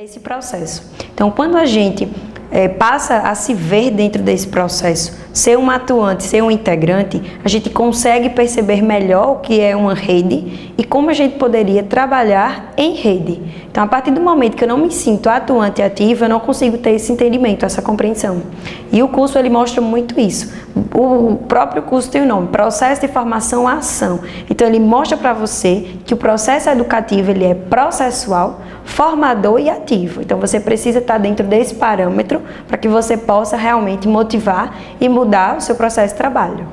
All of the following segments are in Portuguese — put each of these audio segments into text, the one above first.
esse processo. Então, quando a gente passa a se ver dentro desse processo, ser um atuante, ser um integrante, a gente consegue perceber melhor o que é uma rede e como a gente poderia trabalhar em rede. Então, a partir do momento que eu não me sinto atuante e ativa, eu não consigo ter esse entendimento, essa compreensão. E o curso, ele mostra muito isso. O próprio curso tem o nome, Processo de Formação à Ação. Então, ele mostra para você que o processo educativo, ele é processual, formador e ativo. Então, você precisa estar dentro desse parâmetro para que você possa realmente motivar e mudar o seu processo de trabalho.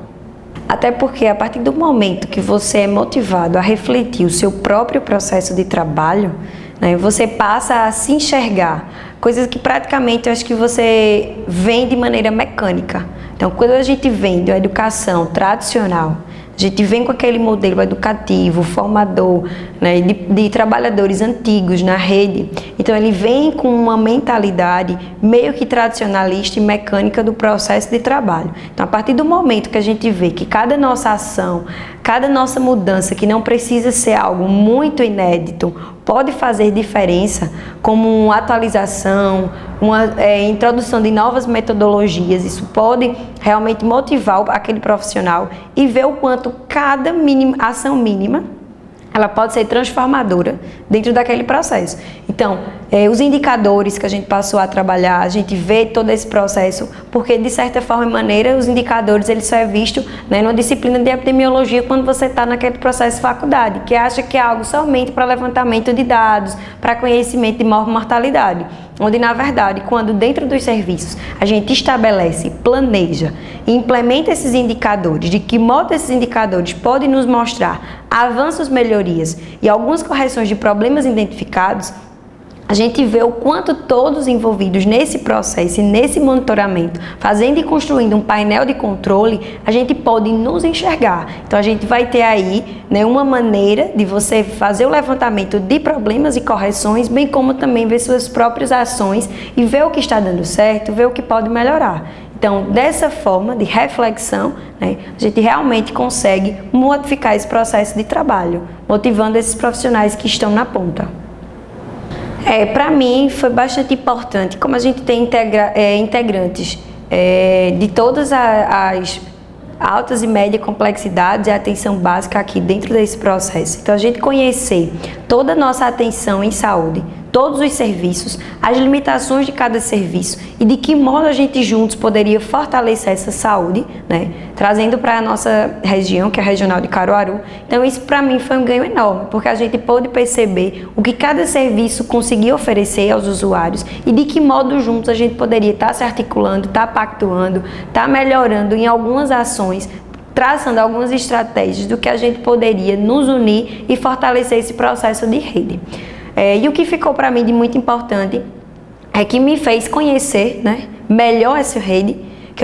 Até porque, a partir do momento que você é motivado a refletir o seu próprio processo de trabalho, né, você passa a se enxergar, coisas que praticamente eu acho que você vem de maneira mecânica. Então, quando a gente vem da educação tradicional, a gente vem com aquele modelo educativo, formador, né, de trabalhadores antigos na rede. Então, ele vem com uma mentalidade meio que tradicionalista e mecânica do processo de trabalho. Então, a partir do momento que a gente vê que cada nossa ação, cada nossa mudança, que não precisa ser algo muito inédito, pode fazer diferença, como uma atualização, uma introdução de novas metodologias, isso pode realmente motivar aquele profissional e ver o quanto cada ação mínima ela pode ser transformadora dentro daquele processo. Então, os indicadores que a gente passou a trabalhar, a gente vê todo esse processo, porque de certa forma e maneira os indicadores eles só é visto, né, numa disciplina de epidemiologia quando você está naquele processo de faculdade, que acha que é algo somente para levantamento de dados, para conhecimento de mortalidade. Onde, na verdade, quando dentro dos serviços a gente estabelece, planeja e implementa esses indicadores, de que modo esses indicadores podem nos mostrar avanços, melhorias e algumas correções de problemas identificados, a gente vê o quanto todos envolvidos nesse processo e nesse monitoramento, fazendo e construindo um painel de controle, a gente pode nos enxergar. Então, a gente vai ter aí, né, uma maneira de você fazer o levantamento de problemas e correções, bem como também ver suas próprias ações e ver o que está dando certo, ver o que pode melhorar. Então, dessa forma de reflexão, né, a gente realmente consegue modificar esse processo de trabalho, motivando esses profissionais que estão na ponta. Para mim foi bastante importante, como a gente tem integrantes de todas as altas e médias complexidades e atenção básica aqui dentro desse processo. Então, a gente conhecer toda a nossa atenção em saúde, todos os serviços, as limitações de cada serviço e de que modo a gente juntos poderia fortalecer essa saúde, né, trazendo para a nossa região, que é a regional de Caruaru. Então, isso para mim foi um ganho enorme, porque a gente pôde perceber o que cada serviço conseguia oferecer aos usuários e de que modo juntos a gente poderia estar se articulando, estar pactuando, estar melhorando em algumas ações, traçando algumas estratégias do que a gente poderia nos unir e fortalecer esse processo de rede. E o que ficou para mim de muito importante é que me fez conhecer, né, melhor essa rede, que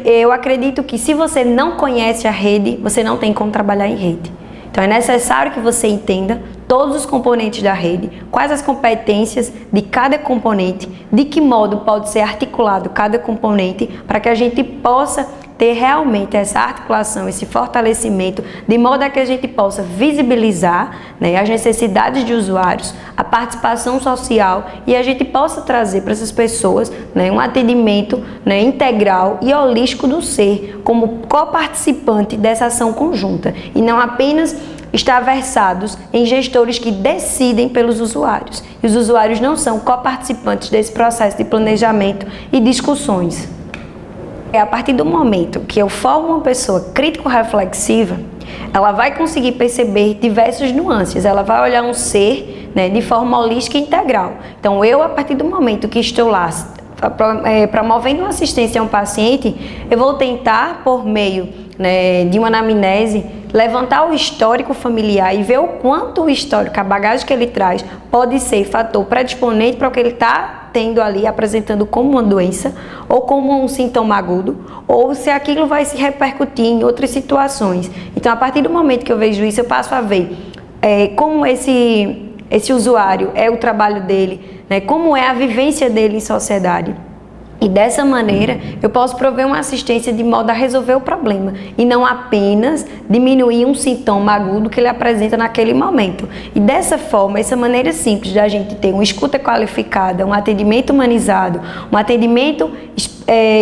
eu acredito que se você não conhece a rede, você não tem como trabalhar em rede. Então é necessário que você entenda todos os componentes da rede, quais as competências de cada componente, de que modo pode ser articulado cada componente, para que a gente possa ter realmente essa articulação, esse fortalecimento, de modo a que a gente possa visibilizar, né, as necessidades de usuários, a participação social e a gente possa trazer para essas pessoas, né, um atendimento, né, integral e holístico do ser, como coparticipante dessa ação conjunta e não apenas estar versados em gestores que decidem pelos usuários. E os usuários não são coparticipantes desse processo de planejamento e discussões. A partir do momento que eu formo uma pessoa crítico-reflexiva, ela vai conseguir perceber diversas nuances, ela vai olhar um ser, né, de forma holística e integral. Então, eu, a partir do momento que estou lá promovendo uma assistência a um paciente, eu vou tentar, por meio, né, de uma anamnese, levantar o histórico familiar e ver o quanto o histórico, a bagagem que ele traz, pode ser fator predisponente para o que ele está tendo ali, apresentando como uma doença ou como um sintoma agudo, ou se aquilo vai se repercutir em outras situações. Então, a partir do momento que eu vejo isso, eu passo a ver como esse usuário é o trabalho dele, né, como é a vivência dele em sociedade. E dessa maneira, eu posso prover uma assistência de modo a resolver o problema e não apenas diminuir um sintoma agudo que ele apresenta naquele momento. E dessa forma, essa maneira simples da gente ter uma escuta qualificada, um atendimento humanizado, um atendimento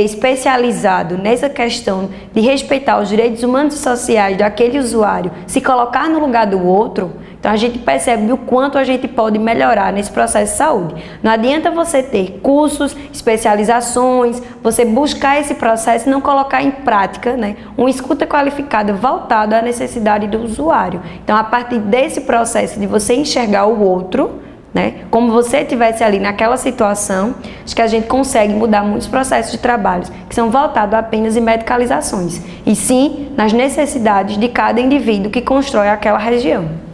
especializado nessa questão de respeitar os direitos humanos e sociais daquele usuário, se colocar no lugar do outro, então a gente percebe o quanto a gente pode melhorar nesse processo de saúde. Não adianta você ter cursos, especializações, você buscar esse processo e não colocar em prática, né, uma escuta qualificada voltada à necessidade do usuário. Então, a partir desse processo de você enxergar o outro, né, como você estivesse ali naquela situação, acho que a gente consegue mudar muitos processos de trabalho que são voltados apenas em medicalizações, e sim nas necessidades de cada indivíduo que constrói aquela região.